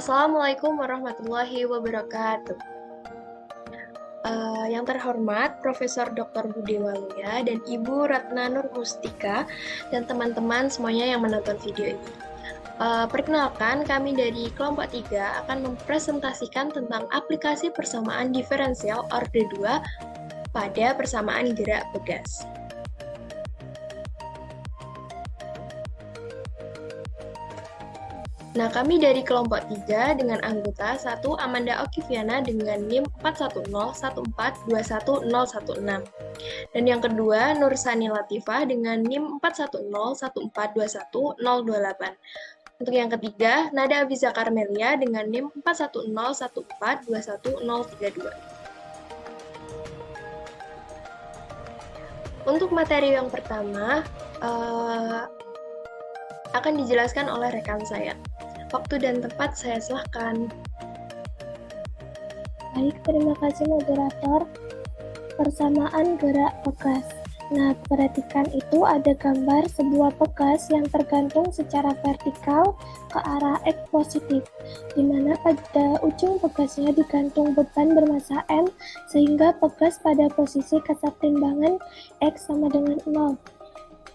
Assalamualaikum warahmatullahi wabarakatuh. Yang terhormat Profesor Dr. Budi Waluya dan Ibu Ratna Nur Mustika dan teman-teman semuanya yang menonton video ini. Perkenalkan, kami dari kelompok 3 akan mempresentasikan tentang aplikasi persamaan diferensial orde 2 pada persamaan gerak pegas. Nah, kami dari kelompok 3 dengan anggota 1 Amanda Okiviana dengan NIM 41014211016. Dan yang kedua Nursani Latifah dengan NIM 41014211028. Untuk yang ketiga, Nada Abiza Karmelia dengan NIM 41014211032. Untuk materi yang pertama, akan dijelaskan oleh rekan saya. Waktu dan tempat saya silahkan. Baik, terima kasih moderator. Persamaan gerak pegas. Nah, perhatikan itu ada gambar sebuah pegas yang tergantung secara vertikal ke arah X positif, di mana pada ujung pegasnya digantung beban bermassa M, sehingga pegas pada posisi kesetimbangan X sama dengan 0.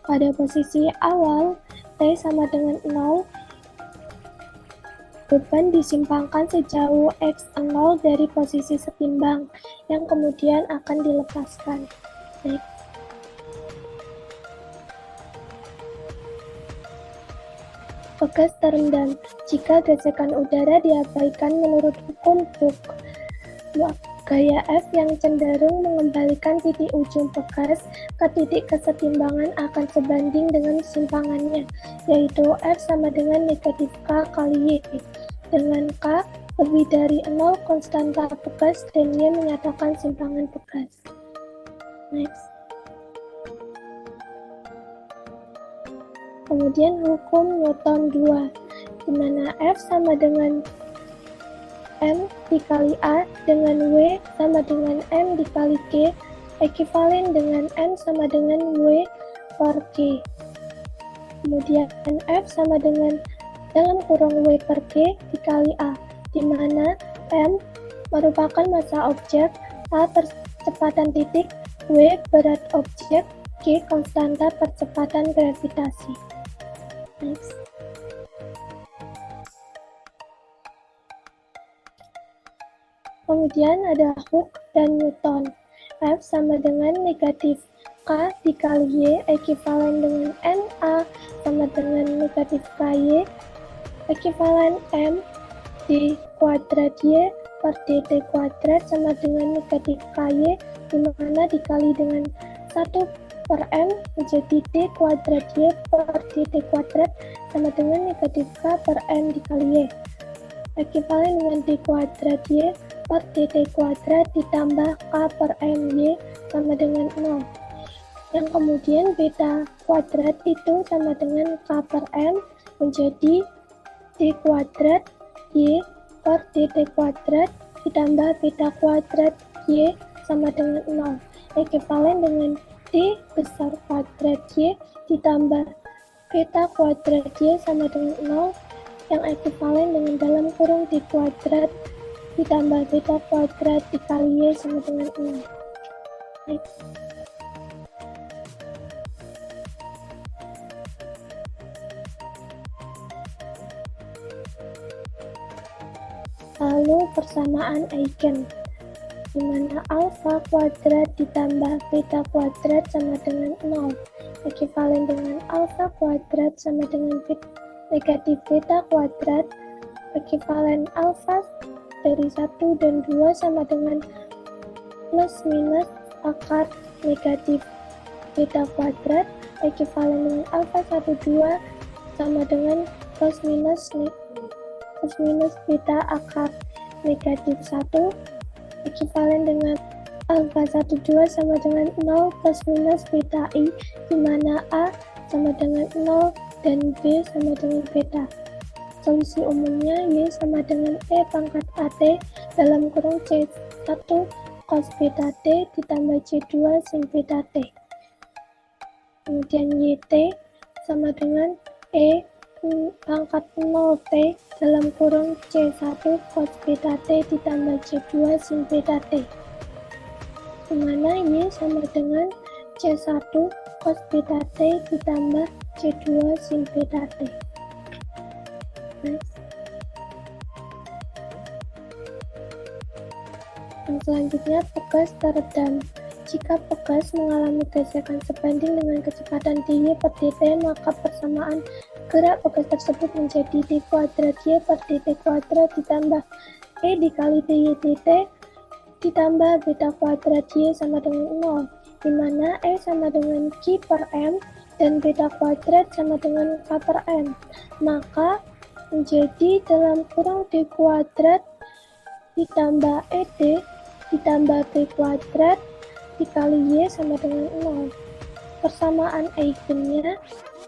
Pada posisi awal, T sama dengan 0, beban disimpangkan sejauh X0 dari posisi setimbang, yang kemudian akan dilepaskan. Next. Pegas terendam jika gesekan udara diabaikan menurut hukum Hooke. Gaya F yang cenderung mengembalikan titik ujung pegas ke titik kesetimbangan akan sebanding dengan simpangannya, yaitu F sama dengan negatif K kali Y. Dengan K lebih dari 0 konstanta pegas dan Y menyatakan simpangan pegas. Next. Kemudian hukum Newton 2, di mana F sama dengan M dikali A dengan W sama dengan M dikali G, ekivalen dengan N sama dengan W per G. Kemudian F sama dengan dalam kurung W per G dikali A, di mana M merupakan massa objek, A percepatan titik, W berat objek, G konstanta percepatan gravitasi. Next. Kemudian ada Hooke dan Newton. F sama dengan negatif K dikali Y, ekivalen dengan NA sama dengan negatif KY, ekivalen M D kuadrat Y per DT kuadrat sama dengan negatif KY, di mana dikali dengan 1 per M menjadi D kuadrat Y per DT kuadrat sama dengan negatif K per M dikali Y. Ekivalen dengan D kuadrat Y per dt kuadrat ditambah K per MY sama dengan 0. Yang kemudian beta kuadrat itu sama dengan K per M menjadi D kuadrat Y per dt kuadrat ditambah beta kuadrat Y sama dengan 0. Ekivalen dengan D besar kuadrat Y ditambah beta kuadrat Y sama dengan 0, yang ekivalen dengan dalam kurung D kuadrat ditambah beta kuadrat dikali Y sama dengan 6. Next. Lalu persamaan eigen, di mana alfa kuadrat ditambah beta kuadrat sama dengan 0, ekivalen dengan alfa kuadrat sama dengan negatif beta kuadrat, ekivalen alfa dari 1 dan 2 sama dengan plus minus akar negatif beta kuadrat, ekivalen dengan alfa 1, 2 sama dengan plus minus beta akar negatif 1, ekivalen dengan alfa 1, 2 sama dengan 0 plus minus beta I, di mana A sama dengan 0 dan B sama dengan beta. Solusi umumnya Y sama dengan E pangkat AT dalam kurung C1 cos beta T ditambah C2 sin beta T. Kemudian YT sama dengan E pangkat 0 T dalam kurung C1 cos beta T ditambah C2 sin beta T, di mana Y sama dengan C1 cos beta T ditambah C2 sin beta T. Next. Yang selanjutnya, pegas teredam. Jika pegas mengalami gesekan sebanding dengan kecepatan dy per dt, maka persamaan gerak pegas tersebut menjadi d kuadrat y per dt kuadrat ditambah e dikali dy dt ditambah beta kuadrat y sama dengan 0, di mana e sama dengan q per m dan beta kuadrat sama dengan k per m. Maka menjadi dalam kurung d kuadrat ditambah ed ditambah b kuadrat dikali y sama dengan 0. Persamaan eigennya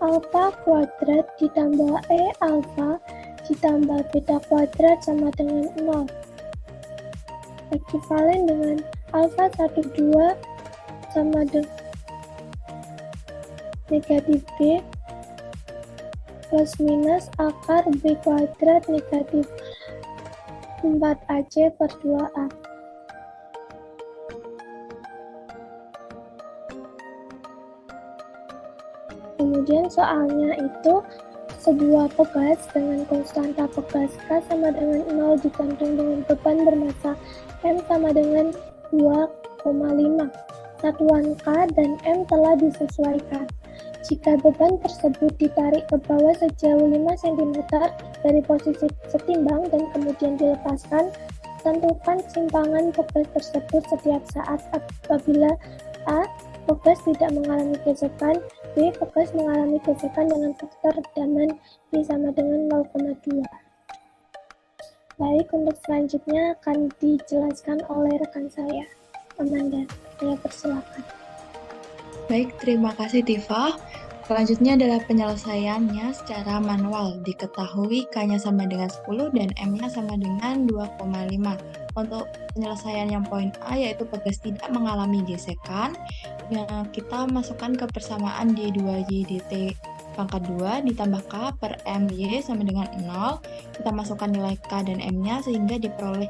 alfa kuadrat ditambah e alfa ditambah beta kuadrat sama dengan 0. Ekivalen dengan alfa 12 sama dengan negatif b plus minus akar b kuadrat negatif 4ac per 2a. Kemudian soalnya itu sebuah pegas dengan konstanta pegas K sama dengan 0 digantung dengan beban bermassa M sama dengan 2,5. Satuan K dan M telah disesuaikan. Jika beban tersebut ditarik ke bawah sejauh 5 cm dari posisi setimbang dan kemudian dilepaskan, tentukan kesimpangan pegas tersebut setiap saat apabila A. Pegas tidak mengalami gesekan, B. Pegas mengalami gesekan dengan faktor redaman Y sama dengan 0,2. Baik, untuk selanjutnya akan dijelaskan oleh rekan saya, Amanda. Saya persilakan. Baik, terima kasih Tifa. Selanjutnya adalah penyelesaiannya secara manual. Diketahui K-nya sama dengan 10 dan M-nya sama dengan 2,5. Untuk penyelesaian yang poin A yaitu pegas tidak mengalami gesekan. Nah, kita masukkan ke persamaan D2Y dt pangkat 2 ditambah K per MY sama dengan 0. Kita masukkan nilai K dan M-nya sehingga diperoleh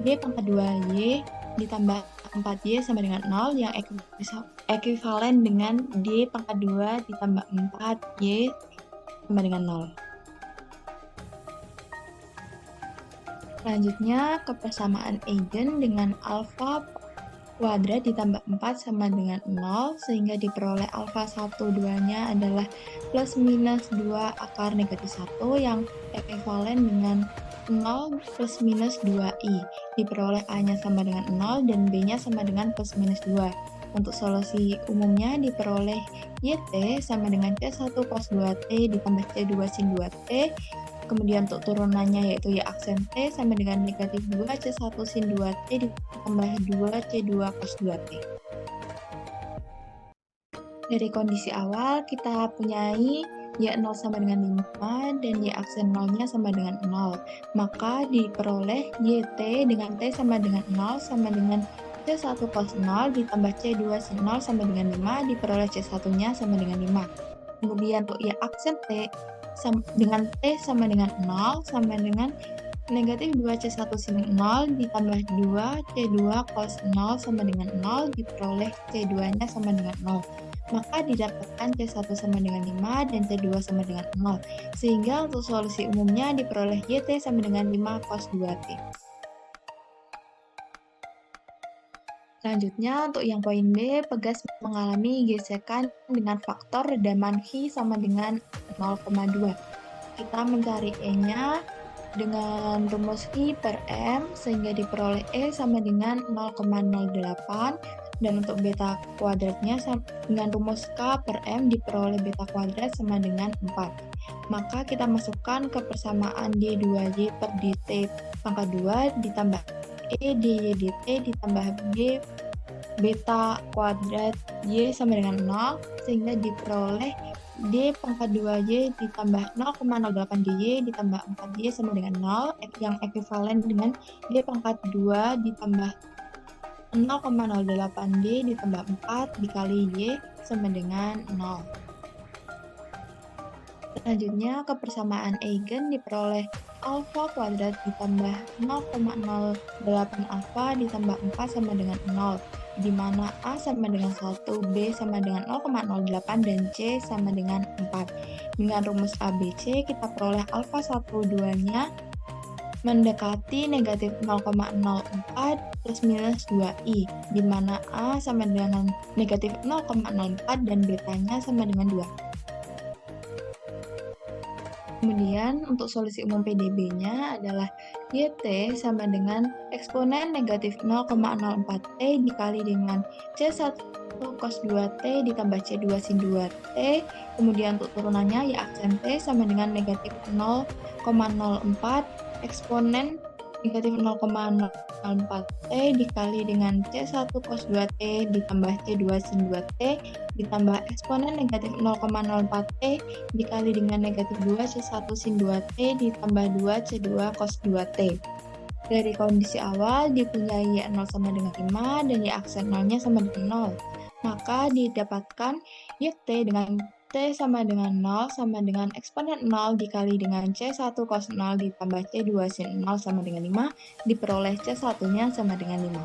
D pangkat 2Y ditambah 4Y sama dengan 0 yang ekivalen dengan D pangkat 2 ditambah 4Y sama dengan 0. Selanjutnya ke persamaan eigen dengan alfa kuadrat ditambah 4 sama dengan 0 sehingga diperoleh alfa 1 2-nya adalah plus minus 2 akar negatif 1 yang ekivalen dengan 0 plus minus 2i. Diperoleh A-nya sama dengan 0 dan B-nya sama dengan plus minus 2. Untuk solusi umumnya diperoleh YT sama dengan C1 cos 2T ditambah C2 sin 2T. Kemudian untuk turunannya yaitu Y aksen T sama dengan negatif 2 C1 sin 2T ditambah 2 C2 cos 2T. Dari kondisi awal kita punyai Y0 sama dengan 5 dan Y aksen 0-nya sama dengan 0. Maka diperoleh YT dengan T sama dengan 0 sama dengan C1 cos 0 ditambah C2 sin 0 sama dengan 5 diperoleh C1-nya sama dengan 5. Kemudian untuk Y aksen T dengan T sama dengan 0 sama dengan negatif 2C1 sin 0 ditambah 2 C2 cos 0 sama dengan 0 diperoleh C2-nya sama dengan 0. Maka didapatkan C1 sama dengan 5 dan C2 sama dengan 0. Sehingga untuk solusi umumnya diperoleh YT sama dengan 5 cos 2T. Selanjutnya untuk yang poin B, pegas mengalami gesekan dengan faktor redaman Hi sama dengan 0,2. Kita mencari E-nya dengan rumus I per M sehingga diperoleh E sama dengan 0,08 dan untuk beta kuadratnya dengan rumus K per M diperoleh beta kuadrat sama dengan 4. Maka kita masukkan ke persamaan D2Y per dt pangkat 2 ditambah E dy dt ditambah B beta kuadrat Y sama dengan 0 sehingga diperoleh D pangkat 2Y ditambah 0,08 dy ditambah 4y sama dengan 0 yang ekivalen dengan D pangkat 2 ditambah 0,08 D ditambah 4 dikali Y sama dengan 0. Selanjutnya, kebersamaan eigen diperoleh alfa kuadrat ditambah 0,08 alfa ditambah 4 sama dengan 0, di mana A sama dengan 1, B sama dengan 0,08, dan C sama dengan 4. Dengan rumus ABC, kita peroleh alfa 1, 2-nya mendekati negatif 0,04 plus minus 2i, di mana A sama dengan negatif 0,04 dan betanya sama dengan 2. Kemudian untuk solusi umum PDB-nya adalah YT sama dengan eksponen negatif 0,04T dikali dengan C1 cos 2T ditambah C2 sin 2T. Kemudian untuk turunannya Y aksen T sama dengan negatif 0,04 eksponen negatif 0,04T dikali dengan C1 cos 2T ditambah C2 sin 2T ditambah eksponen negatif 0,04T dikali dengan negatif 2 C1 sin 2T ditambah 2 C2 cos 2T. Dari kondisi awal dipunyai Y0 sama dengan 5 dan Y aksen 0-nya sama dengan 0. Maka didapatkan YT dengan T sama dengan 0 sama dengan eksponen 0 dikali dengan C1 cos 0 ditambah C2 sin 0 sama dengan 5, diperoleh C1-nya sama dengan 5.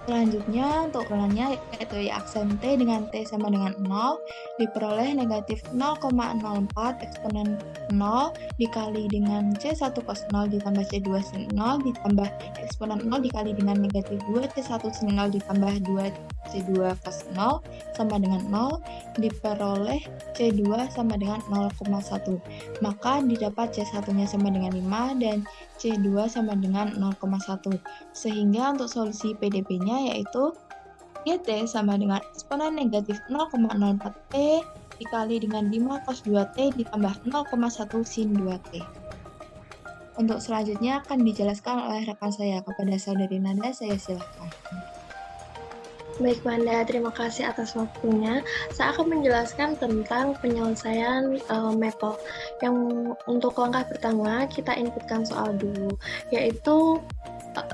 Selanjutnya, untuk ulangannya yaitu Y aksen T dengan T sama dengan 0, diperoleh negatif 0,04 eksponen 0 dikali dengan C1 cos 0 ditambah C2 sin 0 ditambah eksponen 0 dikali dengan negatif 2 C1 sin 0 ditambah 2 C2 cos 0 sama dengan 0, diperoleh C2 sama dengan 0,1. Maka didapat C1-nya sama dengan 5 dan C2 sama dengan 0,1. Sehingga untuk solusi PDB-nya yaitu YT sama dengan eksponen negatif 0,04T dikali dengan 5 cos 2T ditambah 0,1 sin 2T. Untuk selanjutnya akan dijelaskan oleh rekan saya. Kepada saudari Nada, saya silakan. Baik, Manda, terima kasih atas waktunya. Saya akan menjelaskan tentang penyelesaian Maple. Yang untuk langkah pertama, kita inputkan soal dulu, yaitu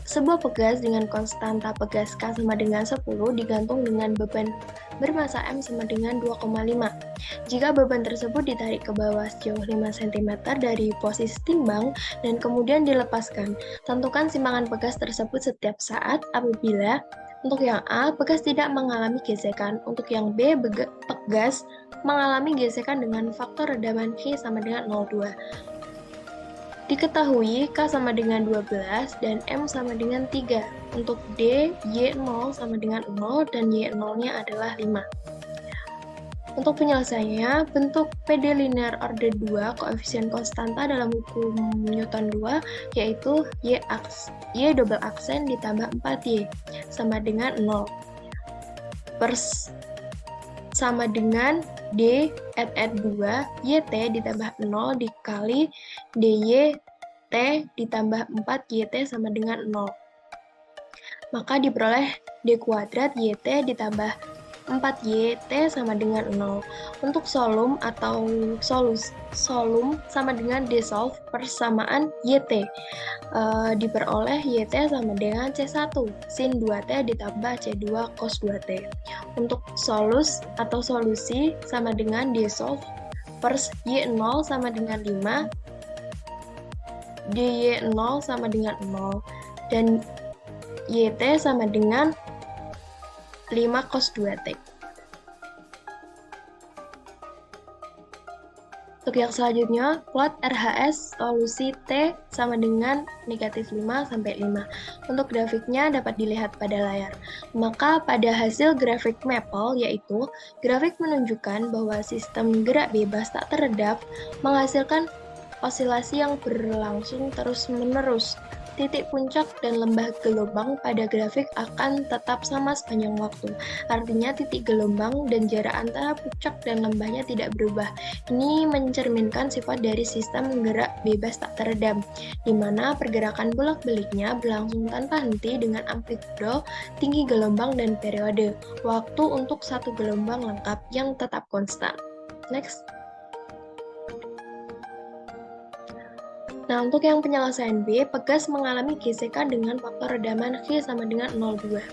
sebuah pegas dengan konstanta pegas K sama dengan 10 digantung dengan beban bermassa M sama dengan 2,5. Jika beban tersebut ditarik ke bawah sejauh 5 cm dari posisi timbang dan kemudian dilepaskan, tentukan simpangan pegas tersebut setiap saat apabila untuk yang A, pegas tidak mengalami gesekan. Untuk yang B, pegas mengalami gesekan dengan faktor redaman K sama dengan 0,2. Diketahui K sama dengan 12 dan M sama dengan 3. Untuk D, Y0 sama dengan 0 dan Y0-nya adalah 5. Untuk penyelesaiannya, bentuk PD linear order 2 koefisien konstanta dalam hukum Newton 2 yaitu Y double aksen ditambah 4Y sama dengan 0 sama dengan D at 2 YT ditambah 0 dikali DY T ditambah 4YT sama dengan 0. Maka diperoleh D kuadrat YT ditambah 4YT sama dengan 0. Untuk solum atau solum sama dengan D-solve persamaan YT. Diperoleh YT sama dengan C1 sin 2T ditambah C2 cos 2T. Untuk solus atau solusi sama dengan D-solve pers Y0 sama dengan 5, DY0 sama dengan 0, dan YT sama dengan 5 cos 2T. Untuk yang selanjutnya, plot RHS solusi T sama dengan negatif 5 sampai 5. Untuk grafiknya dapat dilihat pada layar. Maka pada hasil grafik Maple yaitu grafik menunjukkan bahwa sistem gerak bebas tak teredap menghasilkan osilasi yang berlangsung terus-menerus. Titik puncak dan lembah gelombang pada grafik akan tetap sama sepanjang waktu. Artinya titik gelombang dan jarak antara puncak dan lembahnya tidak berubah. Ini mencerminkan sifat dari sistem gerak bebas tak teredam, di mana pergerakan bolak-baliknya berlangsung tanpa henti dengan amplitudo, tinggi gelombang, dan periode waktu untuk satu gelombang lengkap yang tetap konstan. Next. Nah, untuk yang penyelesaian B, pegas mengalami gesekan dengan faktor redaman K sama dengan 0,2.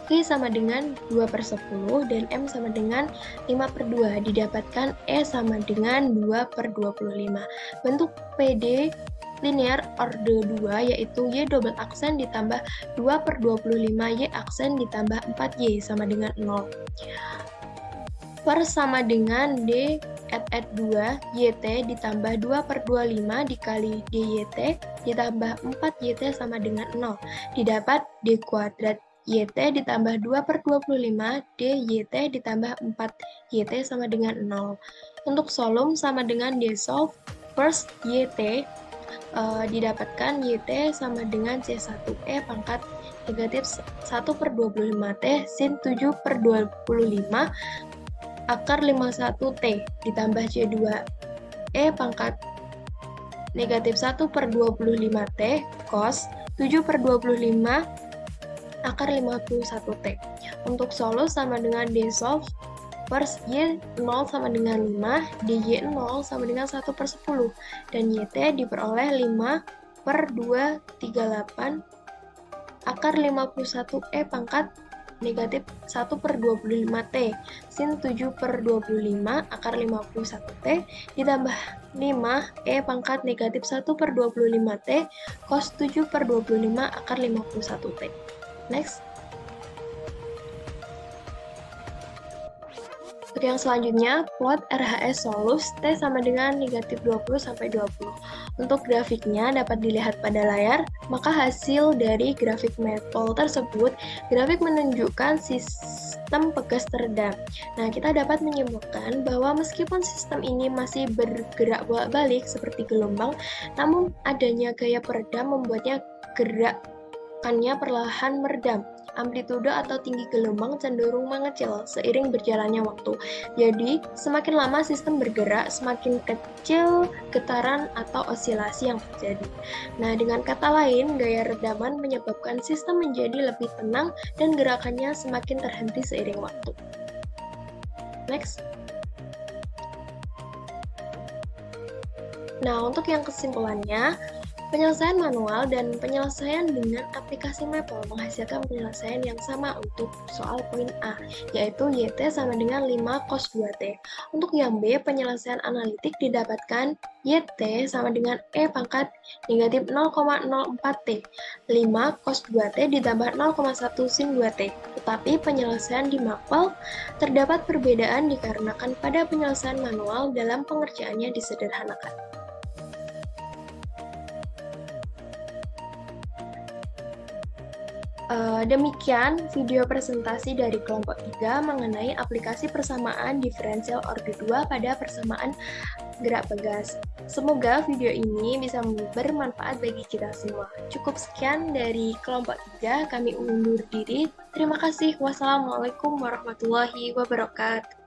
Q sama dengan 2/10 dan M sama dengan 5/2. Didapatkan E sama dengan 2/25. Bentuk PD linear orde 2 yaitu Y double aksen ditambah 2/25 Y aksen ditambah 4Y sama dengan 0. Per sama dengan D at 2 YT ditambah 2/25 dikali DYT ditambah 4YT sama dengan 0. Didapat D kuadrat YT ditambah 2/25 DYT ditambah 4YT sama dengan 0. Untuk solum sama dengan D solve. First YT didapatkan YT sama dengan C1E pangkat negatif 1/25T sin 7/25 akar 51T ditambah C2E pangkat negatif 1/25T cos 7/25 akar 51T. Untuk solus sama dengan D solve. First Y0 sama dengan 5, DY0 sama dengan 1/10, dan YT diperoleh 5/238 akar 51E pangkat negatif 1/25T sin 7/25 akar 51T ditambah 5E pangkat negatif 1/25T cos 7/25 akar 51T. Next. Untuk yang selanjutnya, plot RHS solus T sama dengan negatif 20 sampai 20. Untuk grafiknya dapat dilihat pada layar, maka hasil dari grafik mapple tersebut, grafik menunjukkan sistem pegas teredam. Nah, kita dapat menyimpulkan bahwa meskipun sistem ini masih bergerak bolak-balik seperti gelombang, namun adanya gaya peredam membuatnya gerakannya perlahan meredam. Amplitude atau tinggi gelombang cenderung mengecil seiring berjalannya waktu. Jadi, semakin lama sistem bergerak, semakin kecil getaran atau osilasi yang terjadi. Nah, dengan kata lain, gaya redaman menyebabkan sistem menjadi lebih tenang dan gerakannya semakin terhenti seiring waktu. Next. Nah, untuk yang kesimpulannya, penyelesaian manual dan penyelesaian dengan aplikasi Maple menghasilkan penyelesaian yang sama untuk soal poin A, yaitu YT sama dengan 5 cos 2T. Untuk yang B, penyelesaian analitik didapatkan YT sama dengan E pangkat negatif 0,04T, 5 cos 2T ditambah 0,1 sin 2T. Tetapi penyelesaian di Maple terdapat perbedaan dikarenakan pada penyelesaian manual dalam pengerjaannya disederhanakan. Demikian video presentasi dari kelompok 3 mengenai aplikasi persamaan diferensial orde 2 pada persamaan gerak pegas. Semoga video ini bisa bermanfaat bagi kita semua. Cukup sekian dari kelompok 3, kami undur diri. Terima kasih. Wassalamualaikum warahmatullahi wabarakatuh.